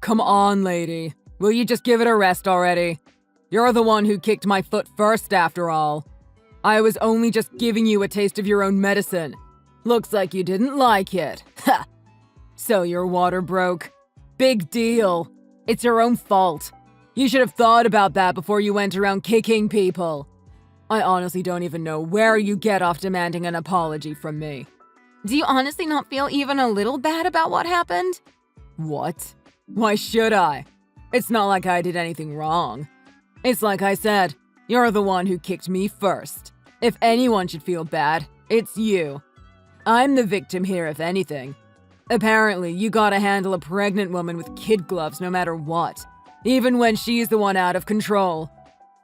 Come on, lady. Will you just give it a rest already? You're the one who kicked my foot first, after all. I was only just giving you a taste of your own medicine. Looks like you didn't like it. Ha! So your water broke. Big deal. It's your own fault. You should have thought about that before you went around kicking people. I honestly don't even know where you get off demanding an apology from me. Do you honestly not feel even a little bad about what happened? What? Why should I? It's not like I did anything wrong. It's like I said, you're the one who kicked me first. If anyone should feel bad, it's you. I'm the victim here, if anything. Apparently, you gotta handle a pregnant woman with kid gloves no matter what, even when she's the one out of control.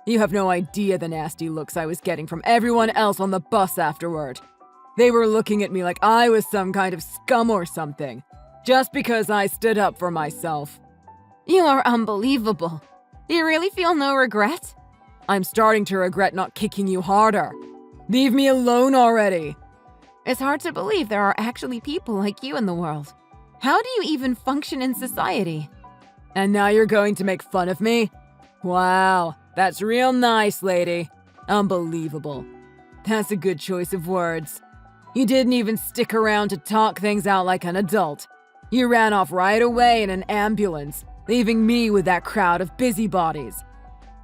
You have no idea the nasty looks I was getting from everyone else on the bus afterward. They were looking at me like I was some kind of scum or something, just because I stood up for myself. You are unbelievable. Do you really feel no regret? I'm starting to regret not kicking you harder. Leave me alone already. It's hard to believe there are actually people like you in the world. How do you even function in society? And now you're going to make fun of me? Wow, that's real nice, lady. Unbelievable. That's a good choice of words. You didn't even stick around to talk things out like an adult. You ran off right away in an ambulance, leaving me with that crowd of busybodies.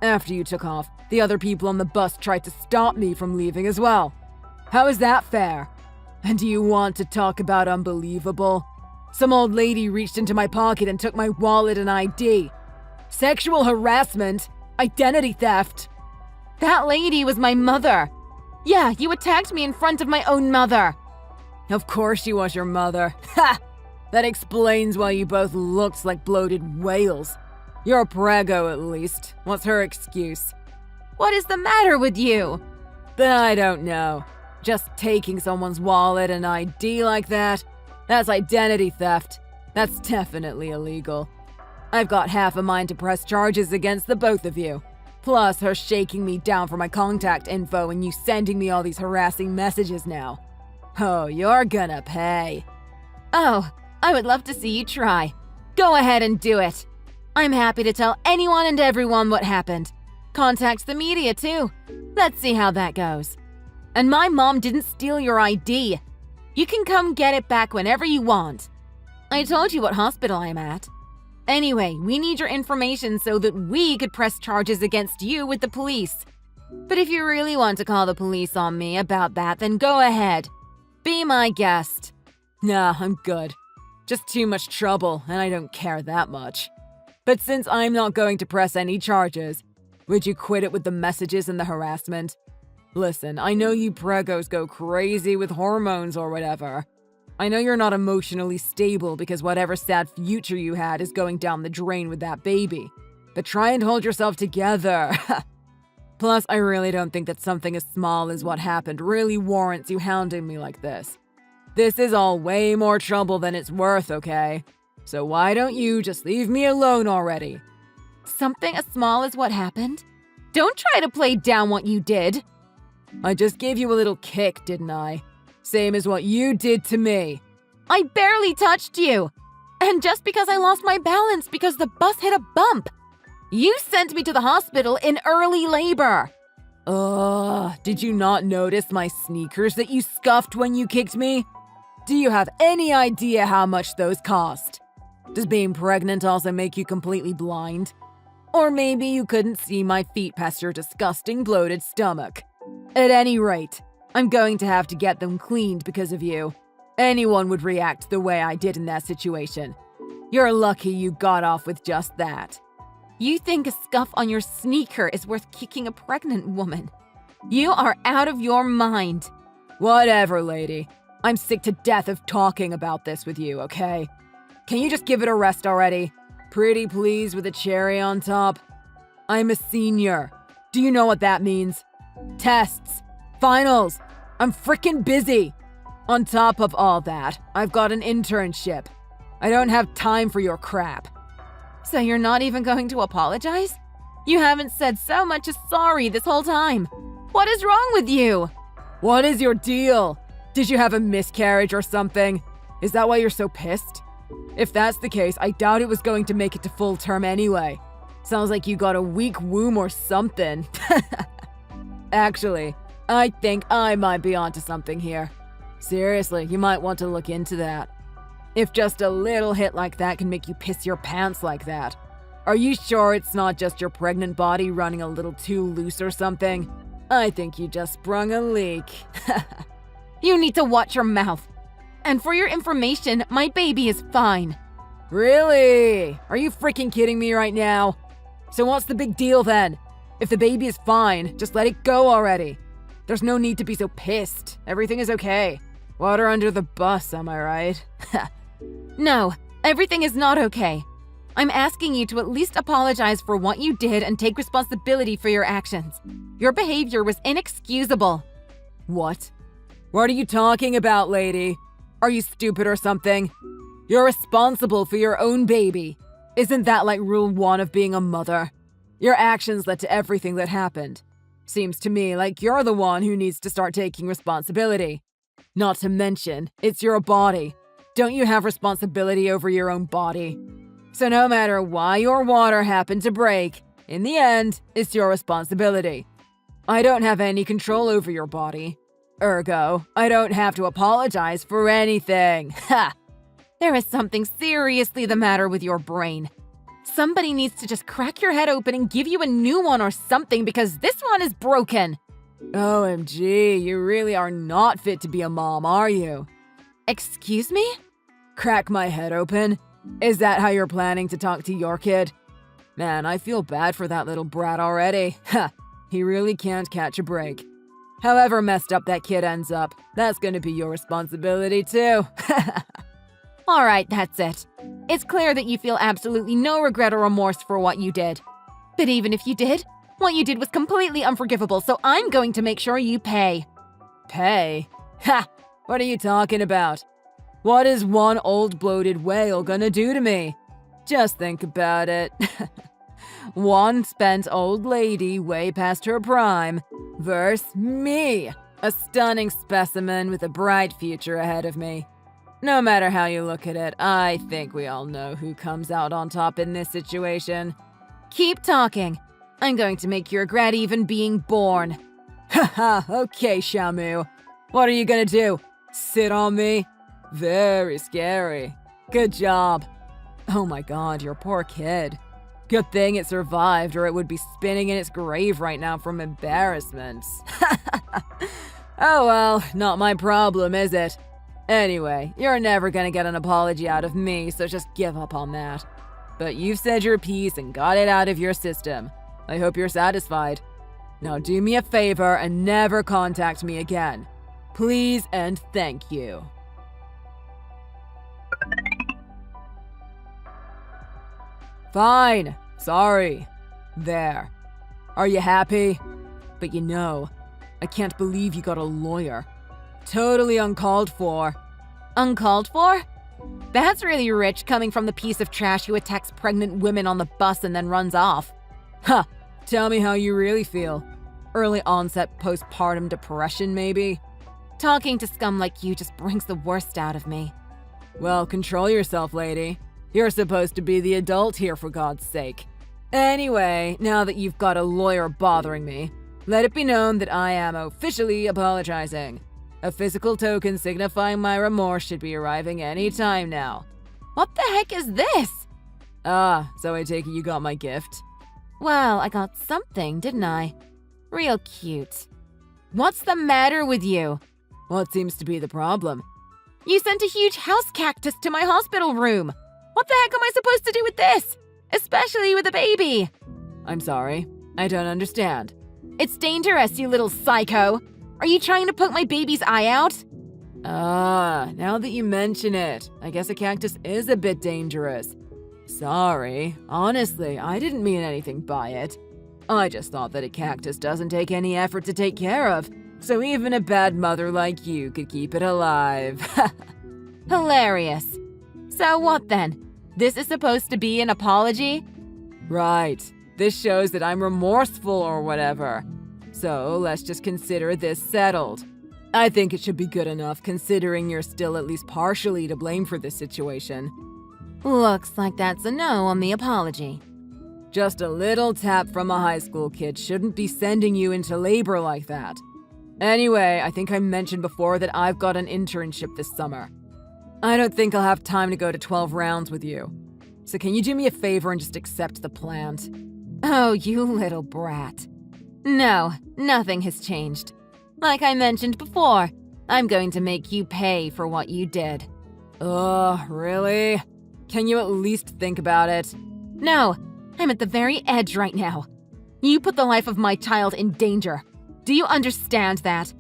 After you took off, the other people on the bus tried to stop me from leaving as well. How is that fair? And do you want to talk about unbelievable? Some old lady reached into my pocket and took my wallet and ID. Sexual harassment? Identity theft? That lady was my mother. Yeah, you attacked me in front of my own mother. Of course she was your mother. Ha! That explains why you both looked like bloated whales. You're a prego, at least. What's her excuse? What is the matter with you? I don't know. Just taking someone's wallet and ID like that? That's identity theft. That's definitely illegal. I've got half a mind to press charges against the both of you. Plus her shaking me down for my contact info and you sending me all these harassing messages now. Oh, you're gonna pay. Oh, I would love to see you try. Go ahead and do it. I'm happy to tell anyone and everyone what happened. Contact the media too. Let's see how that goes. And my mom didn't steal your ID. You can come get it back whenever you want. I told you what hospital I'm at. Anyway, we need your information so that we could press charges against you with the police. But if you really want to call the police on me about that, then go ahead. Be my guest. Nah, I'm good. Just too much trouble, and I don't care that much. But since I'm not going to press any charges, would you quit it with the messages and the harassment? Listen, I know you pregos go crazy with hormones or whatever. I know you're not emotionally stable because whatever sad future you had is going down the drain with that baby. But try and hold yourself together. Plus, I really don't think that something as small as what happened really warrants you hounding me like this. This is all way more trouble than it's worth, okay? So why don't you just leave me alone already? Something as small as what happened? Don't try to play down what you did. I just gave you a little kick, didn't I? Same as what you did to me. I barely touched you. And just because I lost my balance because the bus hit a bump. You sent me to the hospital in early labor. Did you not notice my sneakers that you scuffed when you kicked me? Do you have any idea how much those cost? Does being pregnant also make you completely blind? Or maybe you couldn't see my feet past your disgusting bloated stomach. At any rate, I'm going to have to get them cleaned because of you. Anyone would react the way I did in that situation. You're lucky you got off with just that. You think a scuff on your sneaker is worth kicking a pregnant woman? You are out of your mind. Whatever, lady. I'm sick to death of talking about this with you, okay? Can you just give it a rest already? Pretty please with a cherry on top. I'm a senior. Do you know what that means? Tests. Finals. I'm freaking busy. On top of all that, I've got an internship. I don't have time for your crap. So you're not even going to apologize? You haven't said so much as sorry this whole time. What is wrong with you? What is your deal? Did you have a miscarriage or something? Is that why you're so pissed? If that's the case, I doubt it was going to make it to full term anyway. Sounds like you got a weak womb or something. Actually, I think I might be onto something here. Seriously, you might want to look into that. If just a little hit like that can make you piss your pants like that. Are you sure it's not just your pregnant body running a little too loose or something? I think you just sprung a leak. You need to watch your mouth. And for your information, my baby is fine. Really? Are you freaking kidding me right now? So what's the big deal then? If the baby is fine, just let it go already. There's no need to be so pissed. Everything is okay. Water under the bus, am I right? No, everything is not okay. I'm asking you to at least apologize for what you did and take responsibility for your actions. Your behavior was inexcusable. What? What are you talking about, lady? Are you stupid or something? You're responsible for your own baby. Isn't that like rule 1 of being a mother? Your actions led to everything that happened. Seems to me like you're the one who needs to start taking responsibility. Not to mention, it's your body. Don't you have responsibility over your own body? So no matter why your water happened to break, in the end, it's your responsibility. I don't have any control over your body. Ergo, I don't have to apologize for anything. Ha! There is something seriously the matter with your brain. Somebody needs to just crack your head open and give you a new one or something because this one is broken. OMG, you really are not fit to be a mom, are you? Excuse me? Crack my head open? Is that how you're planning to talk to your kid? Man, I feel bad for that little brat already. Ha! He really can't catch a break. However messed up that kid ends up, that's gonna be your responsibility too. All right, that's it. It's clear that you feel absolutely no regret or remorse for what you did. But even if you did, what you did was completely unforgivable, so I'm going to make sure you pay. Pay? Ha! What are you talking about? What is one old bloated whale gonna do to me? Just think about it. One spent old lady way past her prime versus me, a stunning specimen with a bright future ahead of me. No matter how you look at it, I think we all know who comes out on top in this situation. Keep talking. I'm going to make you regret even being born. Haha, okay, Shamu. What are you gonna do? Sit on me? Very scary. Good job. Oh my god, your poor kid. Good thing it survived, or it would be spinning in its grave right now from embarrassment. Oh well, not my problem, is it? Anyway, you're never gonna get an apology out of me, so just give up on that. But you've said your piece and got it out of your system. I hope you're satisfied. Now do me a favor and never contact me again. Please and thank you. Fine. Sorry. There. Are you happy? But you know, I can't believe you got a lawyer. Totally uncalled for. Uncalled for? That's really rich coming from the piece of trash who attacks pregnant women on the bus and then runs off. Huh. Tell me how you really feel. Early onset postpartum depression, maybe? Talking to scum like you just brings the worst out of me. Well, control yourself, lady. You're supposed to be the adult here, for God's sake. Anyway, now that you've got a lawyer bothering me, let it be known that I am officially apologizing. A physical token signifying my remorse should be arriving any time now. What the heck is this? Ah, so I take it you got my gift? Well, I got something, didn't I? Real cute. What's the matter with you? What seems to be the problem? You sent a huge house cactus to my hospital room. What the heck am I supposed to do with this? Especially with a baby. I'm sorry. I don't understand. It's dangerous, you little psycho. Are you trying to poke my baby's eye out? Ah, now that you mention it, I guess a cactus is a bit dangerous. Sorry. Honestly, I didn't mean anything by it. I just thought that a cactus doesn't take any effort to take care of, so even a bad mother like you could keep it alive. Hilarious. So what then? This is supposed to be an apology? Right. This shows that I'm remorseful or whatever. So let's just consider this settled. I think it should be good enough considering you're still at least partially to blame for this situation. Looks like that's a no on the apology. Just a little tap from a high school kid shouldn't be sending you into labor like that. Anyway, I think I mentioned before that I've got an internship this summer. I don't think I'll have time to go to 12 rounds with you. So can you do me a favor and just accept the plant? Oh, you little brat. No, nothing has changed. Like I mentioned before, I'm going to make you pay for what you did. Ugh, really? Can you at least think about it? No, I'm at the very edge right now. You put the life of my child in danger. Do you understand that?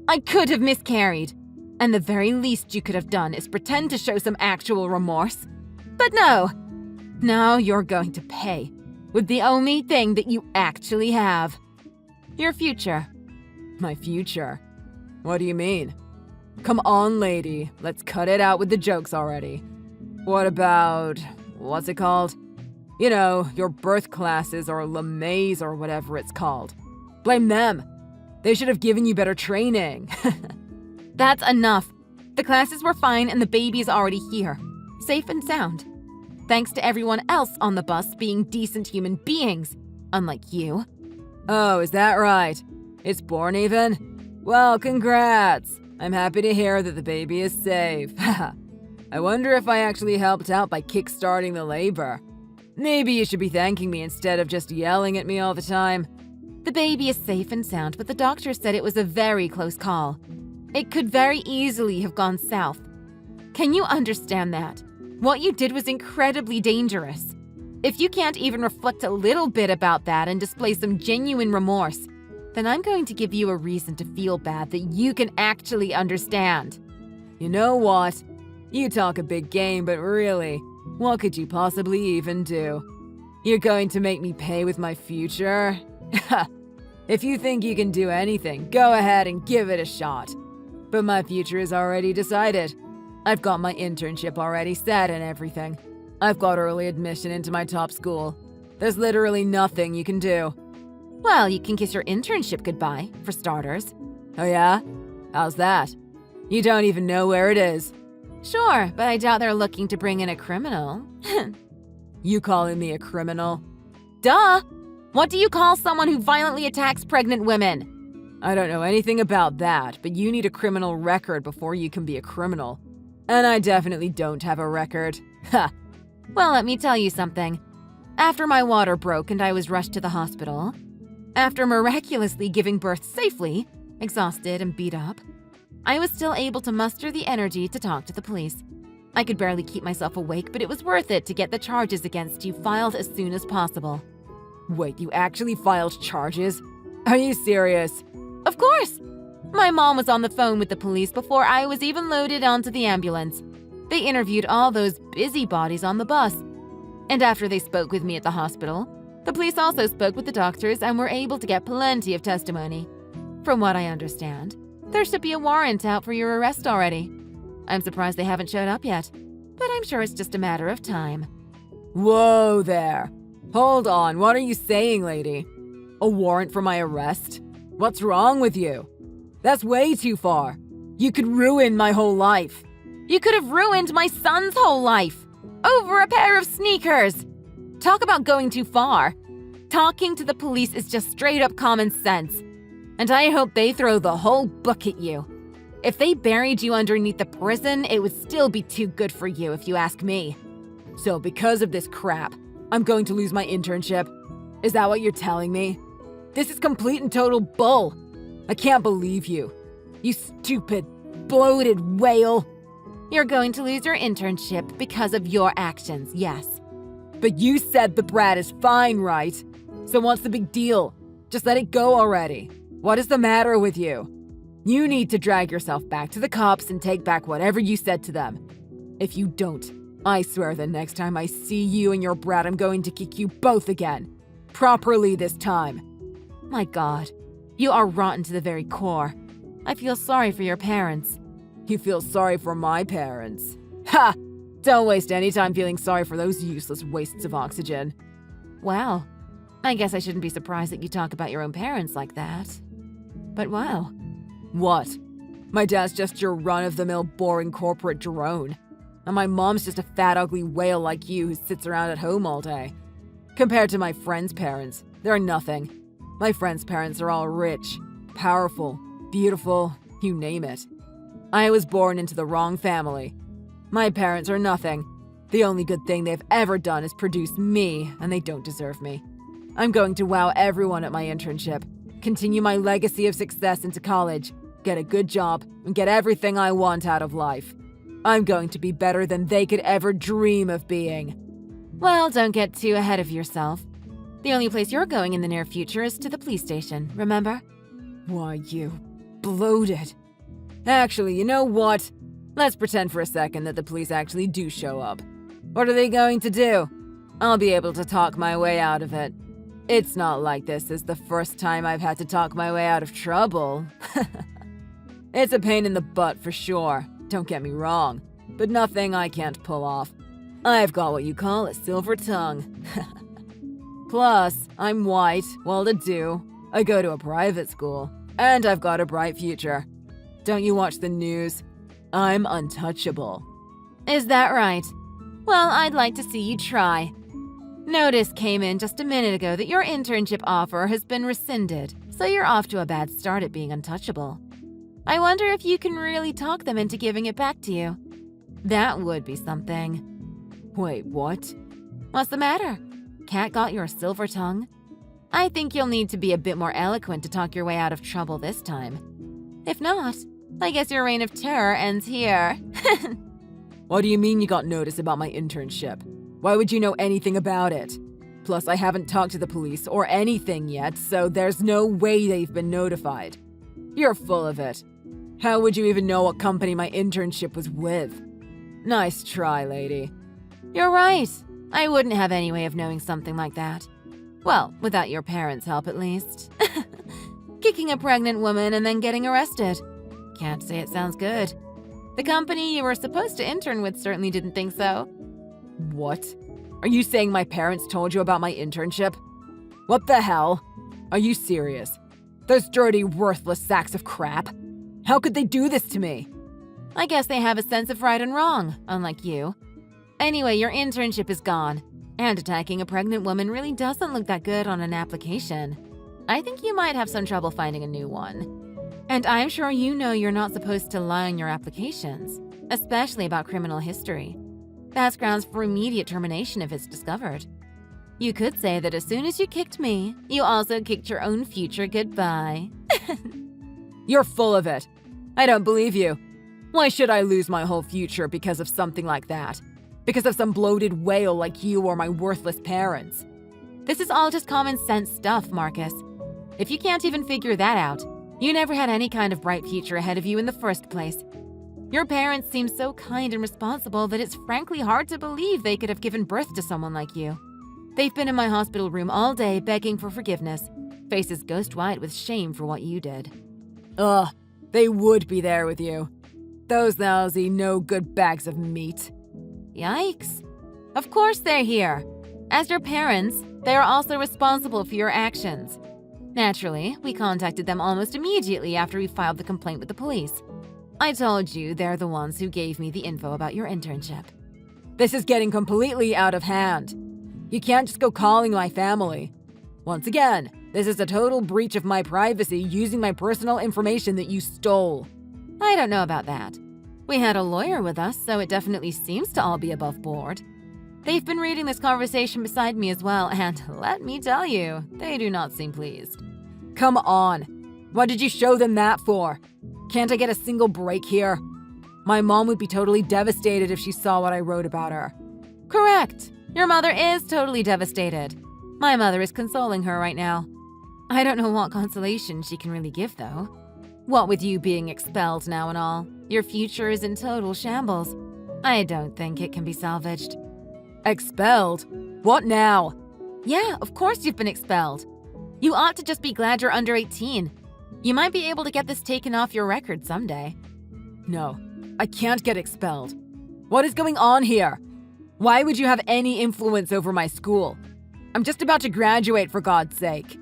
I could have miscarried. And the very least you could have done is pretend to show some actual remorse. But no. Now you're going to pay with the only thing that you actually have. Your future. My future? What do you mean? Come on, lady. Let's cut it out with the jokes already. What about... what's it called? You know, your birth classes or LeMays or whatever it's called. Blame them. They should have given you better training. That's enough. The classes were fine and the baby is already here. Safe and sound. Thanks to everyone else on the bus being decent human beings. Unlike you. Oh, is that right? It's born even? Well, congrats. I'm happy to hear that the baby is safe. I wonder if I actually helped out by kickstarting the labor. Maybe you should be thanking me instead of just yelling at me all the time. The baby is safe and sound, but the doctor said it was a very close call. It could very easily have gone south. Can you understand that? What you did was incredibly dangerous. If you can't even reflect a little bit about that and display some genuine remorse, then I'm going to give you a reason to feel bad that you can actually understand. You know what? You talk a big game, but really, what could you possibly even do? You're going to make me pay with my future? If you think you can do anything, go ahead and give it a shot. But my future is already decided. I've got my internship already set and everything. I've got early admission into my top school. There's literally nothing you can do. Well, you can kiss your internship goodbye, for starters. Oh yeah? How's that? You don't even know where it is. Sure, but I doubt they're looking to bring in a criminal. You calling me a criminal? Duh! What do you call someone who violently attacks pregnant women? I don't know anything about that, but you need a criminal record before you can be a criminal. And I definitely don't have a record. Ha! Well, let me tell you something. After my water broke and I was rushed to the hospital, after miraculously giving birth safely, exhausted and beat up, I was still able to muster the energy to talk to the police. I could barely keep myself awake, but it was worth it to get the charges against you filed as soon as possible. Wait, you actually filed charges? Are you serious? Of course! My mom was on the phone with the police before I was even loaded onto the ambulance. They interviewed all those busybodies on the bus. And after they spoke with me at the hospital, the police also spoke with the doctors and were able to get plenty of testimony. From what I understand, there should be a warrant out for your arrest already. I'm surprised they haven't showed up yet, but I'm sure it's just a matter of time. Whoa there. Hold on, what are you saying, lady? A warrant for my arrest? What's wrong with you? That's way too far. You could ruin my whole life. You could have ruined my son's whole life. Over a pair of sneakers. Talk about going too far. Talking to the police is just straight up common sense. And I hope they throw the whole book at you. If they buried you underneath the prison, it would still be too good for you if you ask me. So because of this crap, I'm going to lose my internship? Is that what you're telling me? This is complete and total bull. I can't believe you. You stupid, bloated whale. You're going to lose your internship because of your actions, yes. But you said the brat is fine, right? So what's the big deal? Just let it go already. What is the matter with you? You need to drag yourself back to the cops and take back whatever you said to them. If you don't, I swear the next time I see you and your brat, I'm going to kick you both again. Properly this time. My God, you are rotten to the very core. I feel sorry for your parents. You feel sorry for my parents? Ha! Don't waste any time feeling sorry for those useless wastes of oxygen. Wow. I guess I shouldn't be surprised that you talk about your own parents like that. But wow. What? My dad's just your run-of-the-mill boring corporate drone. And my mom's just a fat, ugly whale like you who sits around at home all day. Compared to my friends' parents, they're nothing. My friends' parents are all rich, powerful, beautiful, you name it. I was born into the wrong family. My parents are nothing. The only good thing they've ever done is produce me, and they don't deserve me. I'm going to wow everyone at my internship, continue my legacy of success into college, get a good job, and get everything I want out of life. I'm going to be better than they could ever dream of being. Well, don't get too ahead of yourself. The only place you're going in the near future is to the police station, remember? Why, you bloated. Actually, you know what? Let's pretend for a second that the police actually do show up. What are they going to do? I'll be able to talk my way out of it. It's not like this is the first time I've had to talk my way out of trouble. It's a pain in the butt for sure, don't get me wrong, but nothing I can't pull off. I've got what you call a silver tongue. Plus, I'm white, well-to-do, I go to a private school, and I've got a bright future. Don't you watch the news? I'm untouchable. Is that right? Well, I'd like to see you try. Notice came in just a minute ago that your internship offer has been rescinded, so you're off to a bad start at being untouchable. I wonder if you can really talk them into giving it back to you. That would be something. Wait, what? What's the matter? Cat got your silver tongue? I think you'll need to be a bit more eloquent to talk your way out of trouble this time. If not, I guess your reign of terror ends here. What do you mean you got notice about my internship? Why would you know anything about it? Plus, I haven't talked to the police or anything yet, so there's no way they've been notified. You're full of it. How would you even know what company my internship was with? Nice try, lady. You're right. I wouldn't have any way of knowing something like that. Well, without your parents' help at least. Kicking a pregnant woman and then getting arrested. Can't say it sounds good. The company you were supposed to intern with certainly didn't think so. What? Are you saying my parents told you about my internship? What the hell? Are you serious? Those dirty, worthless sacks of crap? How could they do this to me? I guess they have a sense of right and wrong, unlike you. Anyway, your internship is gone, and attacking a pregnant woman really doesn't look that good on an application. I think you might have some trouble finding a new one. And I'm sure you know you're not supposed to lie on your applications, especially about criminal history. That's grounds for immediate termination if it's discovered. You could say that as soon as you kicked me, you also kicked your own future goodbye. You're full of it. I don't believe you. Why should I lose my whole future because of something like that? Because of some bloated whale like you or my worthless parents? This is all just common sense stuff, Marcus. If you can't even figure that out, you never had any kind of bright future ahead of you in the first place. Your parents seem so kind and responsible that it's frankly hard to believe they could have given birth to someone like you. They've been in my hospital room all day begging for forgiveness, faces ghost white with shame for what you did. Ugh, they would be there with you. Those lousy, no-good bags of meat. Yikes. Of course they're here. As your parents, they are also responsible for your actions. Naturally, we contacted them almost immediately after we filed the complaint with the police. I told you they're the ones who gave me the info about your internship. This is getting completely out of hand. You can't just go calling my family. Once again, this is a total breach of my privacy using my personal information that you stole. I don't know about that. We had a lawyer with us, so it definitely seems to all be above board. They've been reading this conversation beside me as well, and let me tell you, they do not seem pleased. Come on. What did you show them that for? Can't I get a single break here? My mom would be totally devastated if she saw what I wrote about her. Correct. Your mother is totally devastated. My mother is consoling her right now. I don't know what consolation she can really give, though. What with you being expelled now and all, your future is in total shambles. I don't think it can be salvaged. Expelled? What now? Yeah, of course you've been expelled. You ought to just be glad you're under 18. You might be able to get this taken off your record someday. No, I can't get expelled. What is going on here? Why would you have any influence over my school? I'm just about to graduate, for God's sake.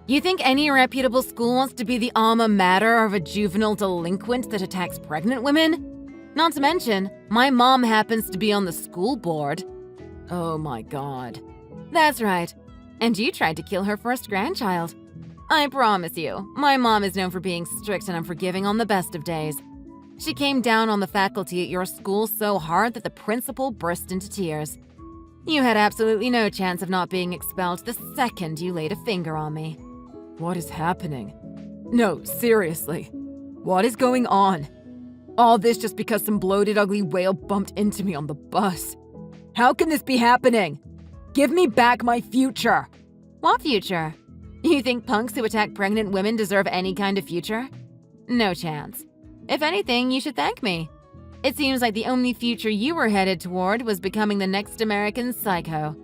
You think any reputable school wants to be the alma mater of a juvenile delinquent that attacks pregnant women? Not to mention, my mom happens to be on the school board. Oh my god. That's right. And you tried to kill her first grandchild. I promise you, my mom is known for being strict and unforgiving on the best of days. She came down on the faculty at your school so hard that the principal burst into tears. You had absolutely no chance of not being expelled the second you laid a finger on me. What is happening? No, seriously. What is going on? All this just because some bloated, ugly whale bumped into me on the bus. How can this be happening? Give me back my future! What future? You think punks who attack pregnant women deserve any kind of future? No chance. If anything, you should thank me. It seems like the only future you were headed toward was becoming the next American Psycho.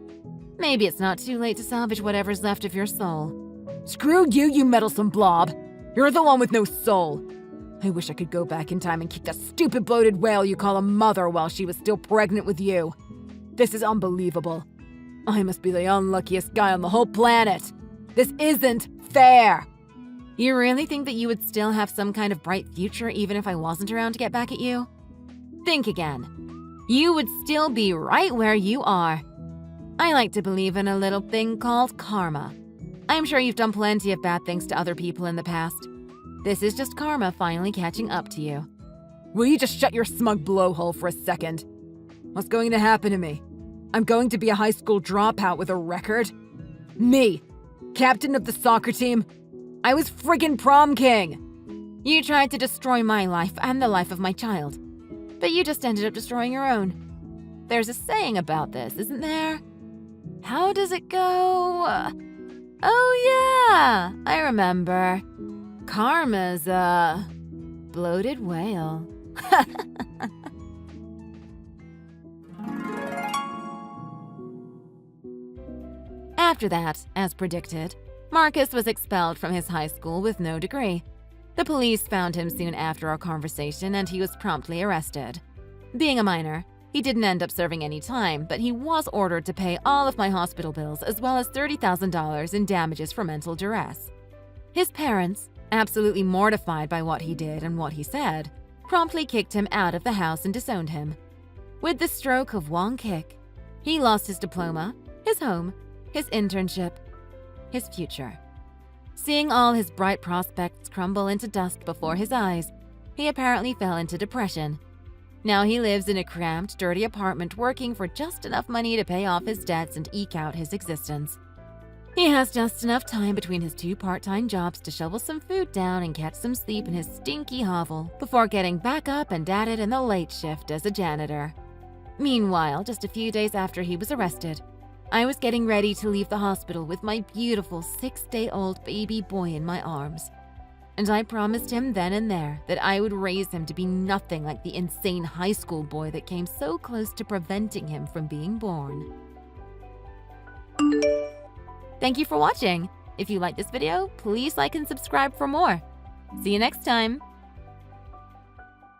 Maybe it's not too late to salvage whatever's left of your soul. Screw you, you meddlesome blob! You're the one with no soul! I wish I could go back in time and kick that stupid bloated whale you call a mother while she was still pregnant with you. This is unbelievable. I must be the unluckiest guy on the whole planet. This isn't fair! You really think that you would still have some kind of bright future even if I wasn't around to get back at you? Think again. You would still be right where you are. I like to believe in a little thing called karma. I'm sure you've done plenty of bad things to other people in the past. This is just karma finally catching up to you. Will you just shut your smug blowhole for a second? What's going to happen to me? I'm going to be a high school dropout with a record? Me, captain of the soccer team? I was friggin' prom king! You tried to destroy my life and the life of my child, but you just ended up destroying your own. There's a saying about this, isn't there? How does it go? Oh yeah, I remember. Karma's a bloated whale. After that, as predicted, Marcus was expelled from his high school with no degree. The police found him soon after our conversation and he was promptly arrested. Being a minor, he didn't end up serving any time, but he was ordered to pay all of my hospital bills as well as $30,000 in damages for mental duress. His parents, absolutely mortified by what he did and what he said, promptly kicked him out of the house and disowned him. With the stroke of one kick, he lost his diploma, his home, his internship, his future. Seeing all his bright prospects crumble into dust before his eyes, he apparently fell into depression. Now he lives in a cramped, dirty apartment working for just enough money to pay off his debts and eke out his existence. He has just enough time between his 2 part-time jobs to shovel some food down and catch some sleep in his stinky hovel before getting back up and at it in the late shift as a janitor. Meanwhile, just a few days after he was arrested, I was getting ready to leave the hospital with my beautiful 6-day-old baby boy in my arms. And I promised him then and there that I would raise him to be nothing like the insane high school boy that came so close to preventing him from being born. Thank you for watching. If you like this video, please like and subscribe for more. See you next time.